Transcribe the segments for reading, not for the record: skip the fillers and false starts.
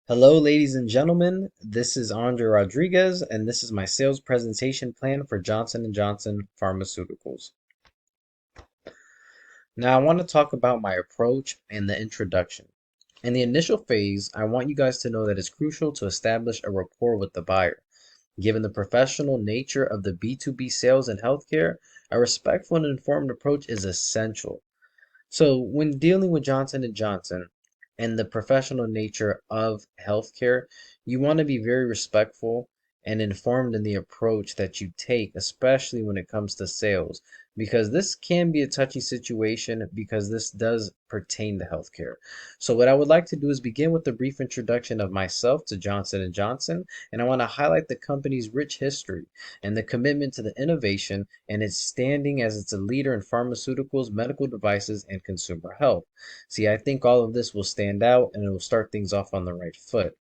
Hello, ladies and gentlemen. This is Andre Rodriguez, and this is my sales presentation plan for Johnson & Johnson Pharmaceuticals. Now, I want to talk about my approach and the introduction. In the initial phase, I want you guys to know that it's crucial to establish a rapport with the buyer. Given the professional nature of the B2B sales in healthcare, a respectful and informed approach is essential. So when dealing with Johnson & Johnson and the professional nature of healthcare, you want to be very respectful and informed in the approach that you take, especially when it comes to sales, because this can be a touchy situation because this does pertain to healthcare. So what I would like to do is begin with a brief introduction of myself to Johnson & Johnson, and I want to highlight the company's rich history and the commitment to the innovation and its standing as it's a leader in pharmaceuticals, medical devices, and consumer health. See, I think all of this will stand out and it will start things off on the right foot.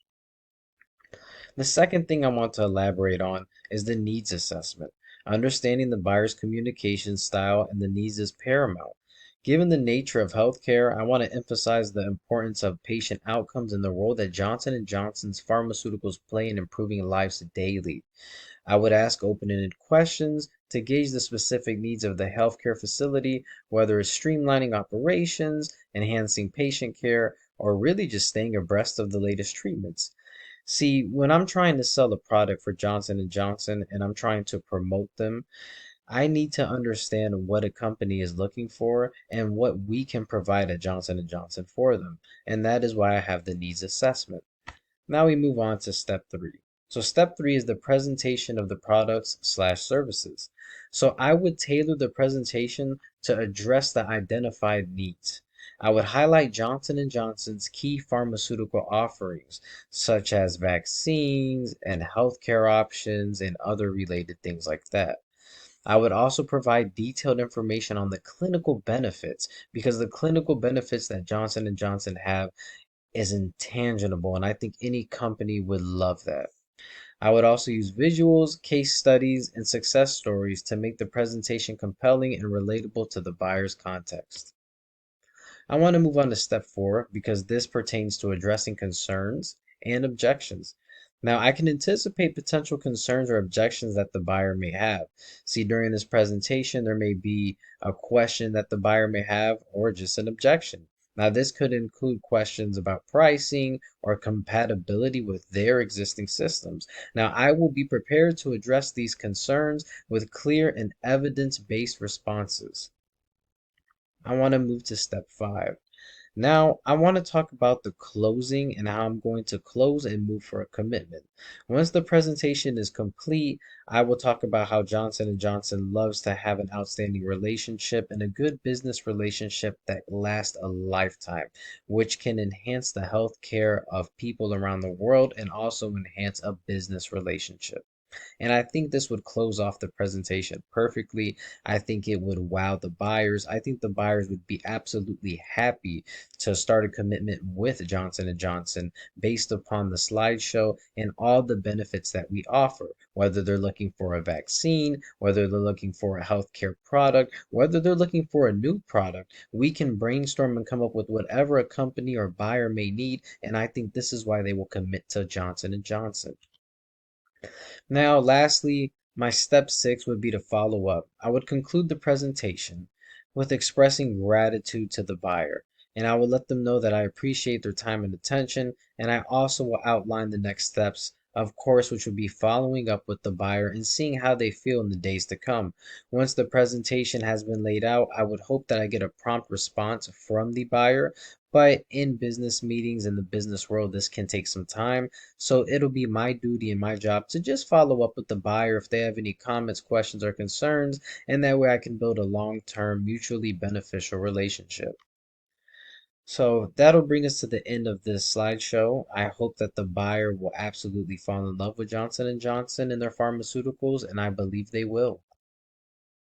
The second thing I want to elaborate on is the needs assessment. Understanding the buyer's communication style and the needs is paramount. Given the nature of healthcare, I want to emphasize the importance of patient outcomes and the role that Johnson & Johnson's pharmaceuticals play in improving lives daily. I would ask open-ended questions to gauge the specific needs of the healthcare facility, whether it's streamlining operations, enhancing patient care, or really just staying abreast of the latest treatments. See, when I'm trying to sell a product for Johnson & Johnson and I'm trying to promote them, I need to understand what a company is looking for and what we can provide at Johnson & Johnson for them. And that is why I have the needs assessment. Now we move on to step three. So step three is the presentation of the products slash services. So I would tailor the presentation to address the identified needs. I would highlight Johnson & Johnson's key pharmaceutical offerings, such as vaccines and healthcare options and other related things like that. I would also provide detailed information on the clinical benefits because the clinical benefits that Johnson & Johnson have is intangible, and I think any company would love that. I would also use visuals, case studies, and success stories to make the presentation compelling and relatable to the buyer's context. I want to move on to step four because this pertains to addressing concerns and objections. Now, I can anticipate potential concerns or objections that the buyer may have. See, during this presentation, there may be a question that the buyer may have or just an objection. Now, this could include questions about pricing or compatibility with their existing systems. Now, I will be prepared to address these concerns with clear and evidence-based responses. I want to move to step five. Now, I want to talk about the closing and how I'm going to close and move for a commitment. Once the presentation is complete, I will talk about how Johnson & Johnson loves to have an outstanding relationship and a good business relationship that lasts a lifetime, which can enhance the health care of people around the world and also enhance a business relationship. And I think this would close off the presentation perfectly. I think it would wow the buyers. I think the buyers would be absolutely happy to start a commitment with Johnson & Johnson based upon the slideshow and all the benefits that we offer, whether they're looking for a vaccine, whether they're looking for a healthcare product, whether they're looking for a new product. We can brainstorm and come up with whatever a company or buyer may need, and I think this is why they will commit to Johnson & Johnson. Now, lastly, my step six would be to follow up. I would conclude the presentation with expressing gratitude to the buyer, and I will let them know that I appreciate their time and attention, and I also will outline the next steps, of course, which would be following up with the buyer and seeing how they feel in the days to come. Once the presentation has been laid out, I would hope that I get a prompt response from the buyer, but in business meetings in the business world, this can take some time. So it'll be my duty and my job to just follow up with the buyer if they have any comments, questions, or concerns, and that way I can build a long-term, mutually beneficial relationship. So that'll bring us to the end of this slideshow. I hope that the buyer will absolutely fall in love with Johnson & Johnson and their pharmaceuticals, and I believe they will.